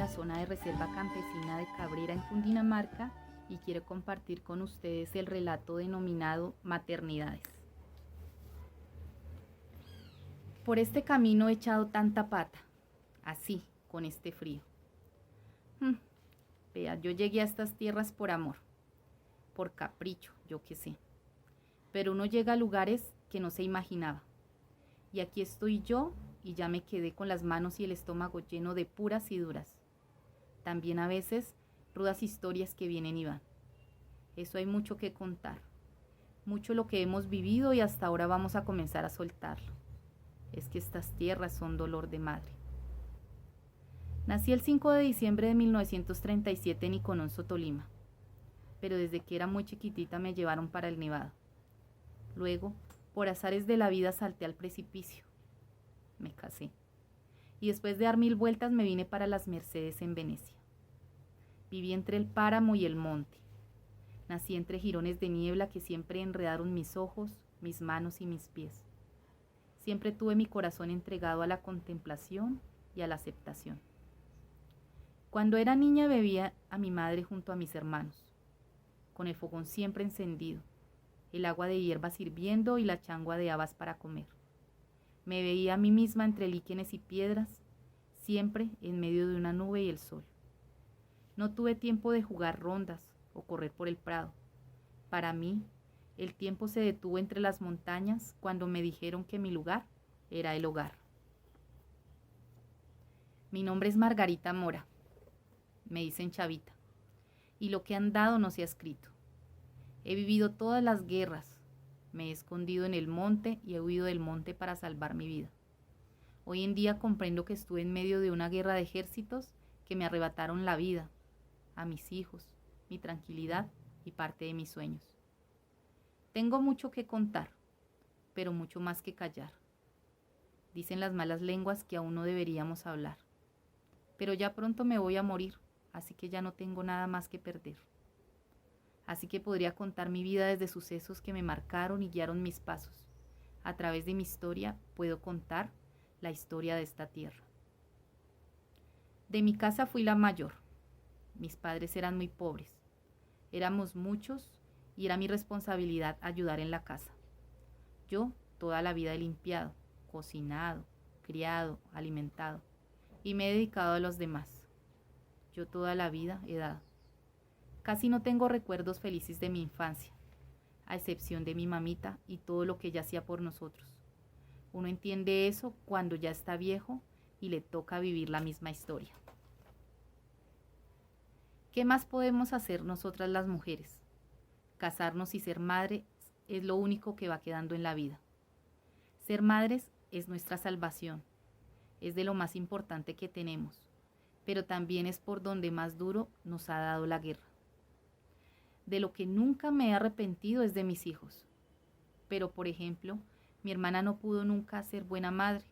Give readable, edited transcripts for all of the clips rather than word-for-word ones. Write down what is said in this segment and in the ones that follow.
la zona de reserva campesina de Cabrera en Cundinamarca y quiero compartir con ustedes el relato denominado Maternidades. Por este camino he echado tanta pata, así, con este frío. Vea, yo llegué a estas tierras por amor, por capricho, yo qué sé. Pero uno llega a lugares que no se imaginaba. Y aquí estoy yo y ya me quedé con las manos y el estómago lleno de puras y duras. También a veces rudas historias que vienen y van. Eso hay mucho que contar. Mucho lo que hemos vivido y hasta ahora vamos a comenzar a soltarlo. Es que estas tierras son dolor de madre. Nací el 5 de diciembre de 1937 en Icononso, Tolima. Pero desde que era muy chiquitita me llevaron para el Nevado. Luego, por azares de la vida, salté al precipicio. Me casé. Y después de dar 1000 vueltas me vine para las Mercedes en Venecia. Viví entre el páramo y el monte. Nací entre jirones de niebla que siempre enredaron mis ojos, mis manos y mis pies. Siempre tuve mi corazón entregado a la contemplación y a la aceptación. Cuando era niña bebía a mi madre junto a mis hermanos, con el fogón siempre encendido, el agua de hierbas hirviendo y la changua de habas para comer. Me veía a mí misma entre líquenes y piedras, siempre en medio de una nube y el sol. No tuve tiempo de jugar rondas o correr por el prado. Para mí, el tiempo se detuvo entre las montañas cuando me dijeron que mi lugar era el hogar. Mi nombre es Margarita Mora. Me dicen Chavita. Y lo que han dado no se ha escrito. He vivido todas las guerras. Me he escondido en el monte y he huido del monte para salvar mi vida. Hoy en día comprendo que estuve en medio de una guerra de ejércitos que me arrebataron la vida, a mis hijos, mi tranquilidad y parte de mis sueños. Tengo mucho que contar, pero mucho más que callar. Dicen las malas lenguas que aún no deberíamos hablar. Pero ya pronto me voy a morir, así que ya no tengo nada más que perder. Así que podría contar mi vida desde sucesos que me marcaron y guiaron mis pasos. A través de mi historia puedo contar la historia de esta tierra. De mi casa fui la mayor. Mis padres eran muy pobres. Éramos muchos y era mi responsabilidad ayudar en la casa. Yo toda la vida he limpiado, cocinado, criado, alimentado y me he dedicado a los demás. Yo toda la vida he dado. Casi no tengo recuerdos felices de mi infancia, a excepción de mi mamita y todo lo que ella hacía por nosotros. Uno entiende eso cuando ya está viejo y le toca vivir la misma historia. ¿Qué más podemos hacer nosotras las mujeres? Casarnos y ser madres es lo único que va quedando en la vida. Ser madres es nuestra salvación, es de lo más importante que tenemos, pero también es por donde más duro nos ha dado la guerra. De lo que nunca me he arrepentido es de mis hijos. Pero, por ejemplo, mi hermana no pudo nunca ser buena madre.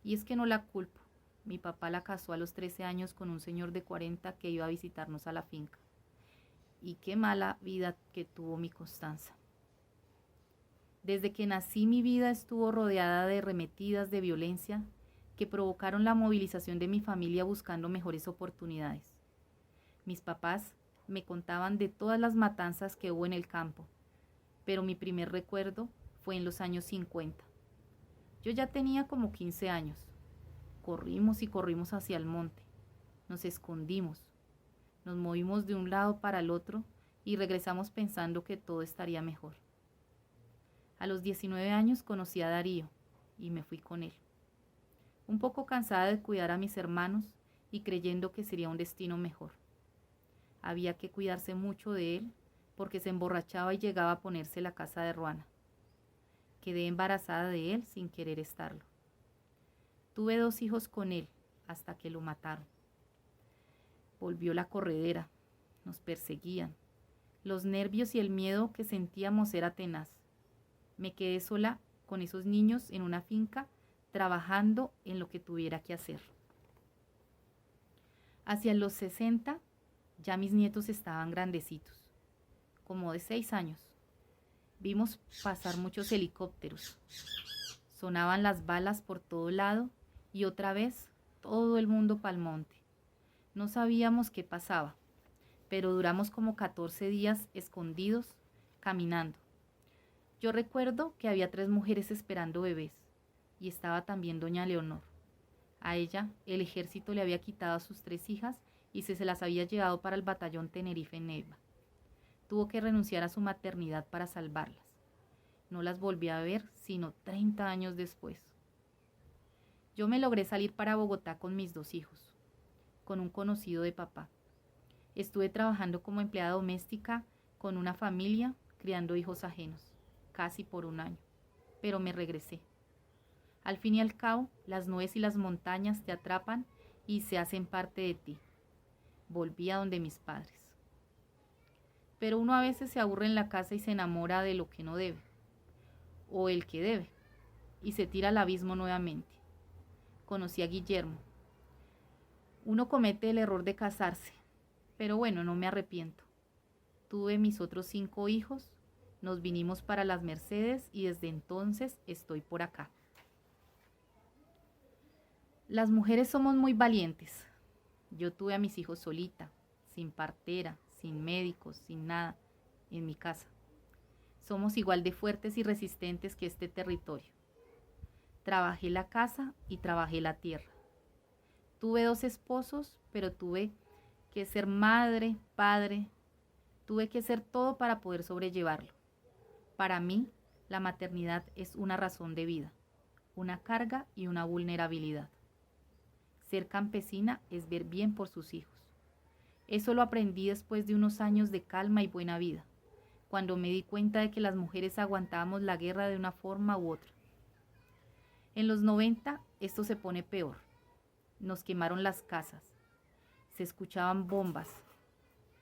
Y es que no la culpo. Mi papá la casó a los 13 años con un señor de 40 que iba a visitarnos a la finca. Y qué mala vida que tuvo mi Constanza. Desde que nací mi vida estuvo rodeada de arremetidas de violencia que provocaron la movilización de mi familia buscando mejores oportunidades. Mis papás me contaban de todas las matanzas que hubo en el campo, pero mi primer recuerdo fue en los años 50. Yo ya tenía como 15 años. Corrimos y corrimos hacia el monte. Nos escondimos. Nos movimos de un lado para el otro y regresamos pensando que todo estaría mejor. A los 19 años conocí a Darío y me fui con él. Un poco cansada de cuidar a mis hermanos y creyendo que sería un destino mejor. Había que cuidarse mucho de él porque se emborrachaba y llegaba a ponerse la casa de ruana. Quedé embarazada de él sin querer estarlo. Tuve 2 hijos con él hasta que lo mataron. Volvió la corredera, nos perseguían. Los nervios y el miedo que sentíamos era tenaz. Me quedé sola con esos niños en una finca trabajando en lo que tuviera que hacer. Hacia los 60 ya mis nietos estaban grandecitos, como de 6 años. Vimos pasar muchos helicópteros. Sonaban las balas por todo lado y otra vez todo el mundo pa'l monte. No sabíamos qué pasaba, pero duramos como 14 días escondidos, caminando. Yo recuerdo que había 3 mujeres esperando bebés, y estaba también doña Leonor. A ella el ejército le había quitado a sus 3 hijas y se las había llevado para el batallón Tenerife en Neiva. Tuvo que renunciar a su maternidad para salvarlas. No las volví a ver sino 30 años después. Yo me logré salir para Bogotá con mis 2 hijos, con un conocido de papá. Estuve trabajando como empleada doméstica con una familia, criando hijos ajenos, casi por 1 año, pero me regresé. Al fin y al cabo, las nubes y las montañas te atrapan y se hacen parte de ti. Volví a donde mis padres. Pero uno a veces se aburre en la casa y se enamora de lo que no debe, o el que debe, y se tira al abismo nuevamente. Conocí a Guillermo. Uno comete el error de casarse, pero bueno, no me arrepiento. Tuve mis otros 5 hijos, nos vinimos para las Mercedes y desde entonces estoy por acá. Las mujeres somos muy valientes. Yo tuve a mis hijos solita, sin partera, sin médicos, sin nada, en mi casa. Somos igual de fuertes y resistentes que este territorio. Trabajé la casa y trabajé la tierra. Tuve 2 esposos, pero tuve que ser madre, padre. Tuve que ser todo para poder sobrellevarlo. Para mí, la maternidad es una razón de vida, una carga y una vulnerabilidad. Ser campesina es ver bien por sus hijos. Eso lo aprendí después de unos años de calma y buena vida, cuando me di cuenta de que las mujeres aguantábamos la guerra de una forma u otra. En los 90 esto se pone peor. Nos quemaron las casas. Se escuchaban bombas.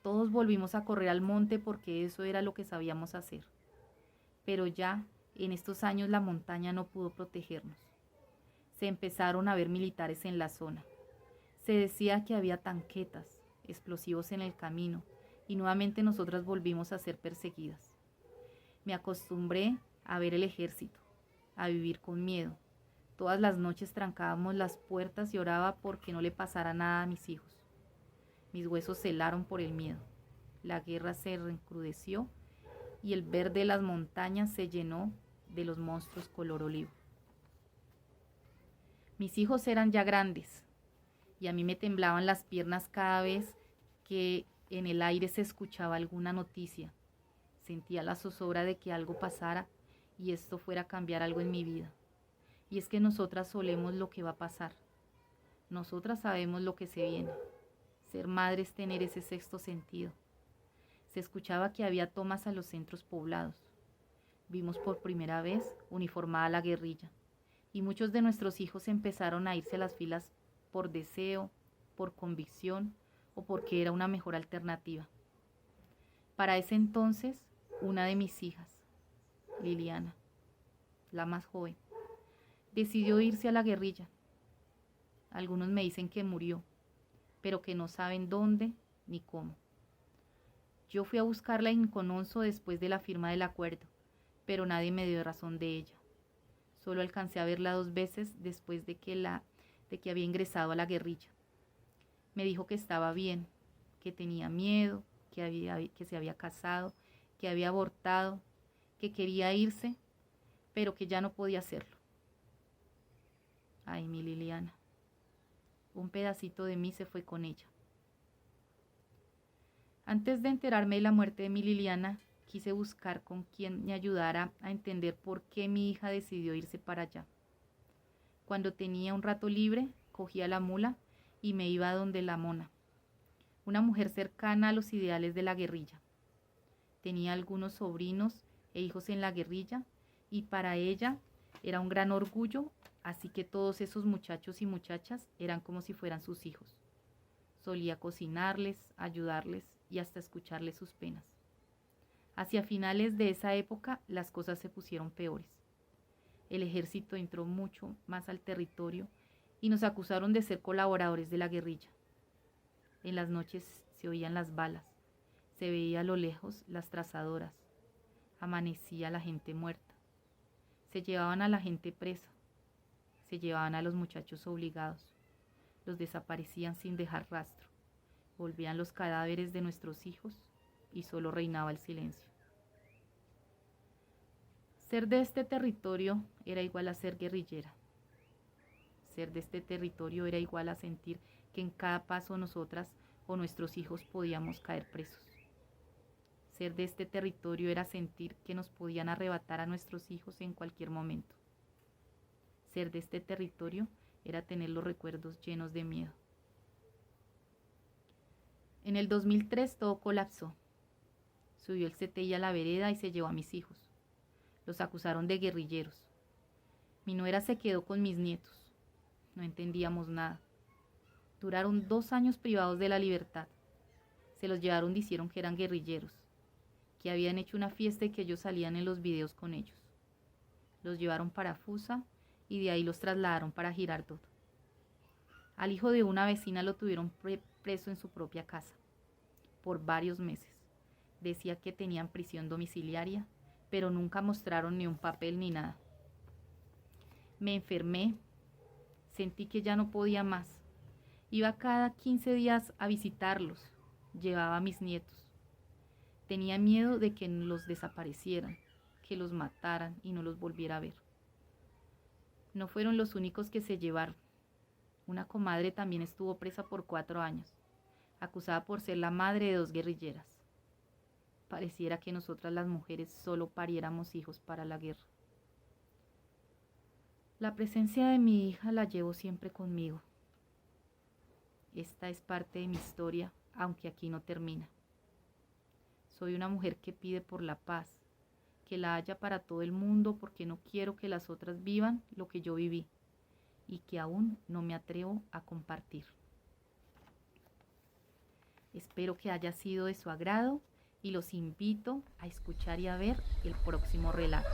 Todos volvimos a correr al monte porque eso era lo que sabíamos hacer. Pero ya en estos años la montaña no pudo protegernos. Se empezaron a ver militares en la zona. Se decía que había tanquetas, explosivos en el camino, y nuevamente nosotras volvimos a ser perseguidas. Me acostumbré a ver el ejército, a vivir con miedo. Todas las noches trancábamos las puertas y oraba porque no le pasara nada a mis hijos. Mis huesos se helaron por el miedo. La guerra se recrudeció y el verde de las montañas se llenó de los monstruos color olivo. Mis hijos eran ya grandes y a mí me temblaban las piernas cada vez que en el aire se escuchaba alguna noticia. Sentía la zozobra de que algo pasara y esto fuera a cambiar algo en mi vida. Y es que nosotras solemos lo que va a pasar. Nosotras sabemos lo que se viene. Ser madre es tener ese sexto sentido. Se escuchaba que había tomas a los centros poblados. Vimos por primera vez uniformada la guerrilla. Y muchos de nuestros hijos empezaron a irse a las filas por deseo, por convicción o porque era una mejor alternativa. Para ese entonces, una de mis hijas, Liliana, la más joven, decidió irse a la guerrilla. Algunos me dicen que murió, pero que no saben dónde ni cómo. Yo fui a buscarla en Cononso después de la firma del acuerdo, pero nadie me dio razón de ella. Solo alcancé a verla 2 veces después de que había ingresado a la guerrilla. Me dijo que estaba bien, que tenía miedo, que se había casado, que había abortado, que quería irse, pero que ya no podía hacerlo. Ay, mi Liliana. Un pedacito de mí se fue con ella. Antes de enterarme de la muerte de mi Liliana, quise buscar con quien me ayudara a entender por qué mi hija decidió irse para allá. Cuando tenía un rato libre, cogía la mula y me iba donde la Mona, una mujer cercana a los ideales de la guerrilla. Tenía algunos sobrinos e hijos en la guerrilla y para ella era un gran orgullo, así que todos esos muchachos y muchachas eran como si fueran sus hijos. Solía cocinarles, ayudarles y hasta escucharles sus penas. Hacia finales de esa época las cosas se pusieron peores. El ejército entró mucho más al territorio y nos acusaron de ser colaboradores de la guerrilla. En las noches se oían las balas, se veía a lo lejos las trazadoras, amanecía la gente muerta, se llevaban a la gente presa, se llevaban a los muchachos obligados, los desaparecían sin dejar rastro. Volvían los cadáveres de nuestros hijos y solo reinaba el silencio. Ser de este territorio era igual a ser guerrillera. Ser de este territorio era igual a sentir que en cada paso nosotras o nuestros hijos podíamos caer presos. Ser de este territorio era sentir que nos podían arrebatar a nuestros hijos en cualquier momento. Ser de este territorio era tener los recuerdos llenos de miedo. En el 2003 todo colapsó. Subió el CTI a la vereda y se llevó a mis hijos. Los acusaron de guerrilleros. Mi nuera se quedó con mis nietos. No entendíamos nada. Duraron 2 años privados de la libertad. Se los llevaron y dijeron que eran guerrilleros, que habían hecho una fiesta y que ellos salían en los videos con ellos. Los llevaron para Fusa y de ahí los trasladaron para Girardot. Al hijo de una vecina lo tuvieron preso en su propia casa por varios meses. Decía que tenían prisión domiciliaria, pero nunca mostraron ni un papel ni nada. Me enfermé, sentí que ya no podía más. Iba cada 15 días a visitarlos, llevaba a mis nietos. Tenía miedo de que los desaparecieran, que los mataran y no los volviera a ver. No fueron los únicos que se llevaron. Una comadre también estuvo presa por 4 años, acusada por ser la madre de 2 guerrilleras. Pareciera que nosotras las mujeres solo pariéramos hijos para la guerra. La presencia de mi hija la llevo siempre conmigo. Esta es parte de mi historia, aunque aquí no termina. Soy una mujer que pide por la paz, que la haya para todo el mundo porque no quiero que las otras vivan lo que yo viví y que aún no me atrevo a compartir. Espero que haya sido de su agrado y los invito a escuchar y a ver el próximo relato.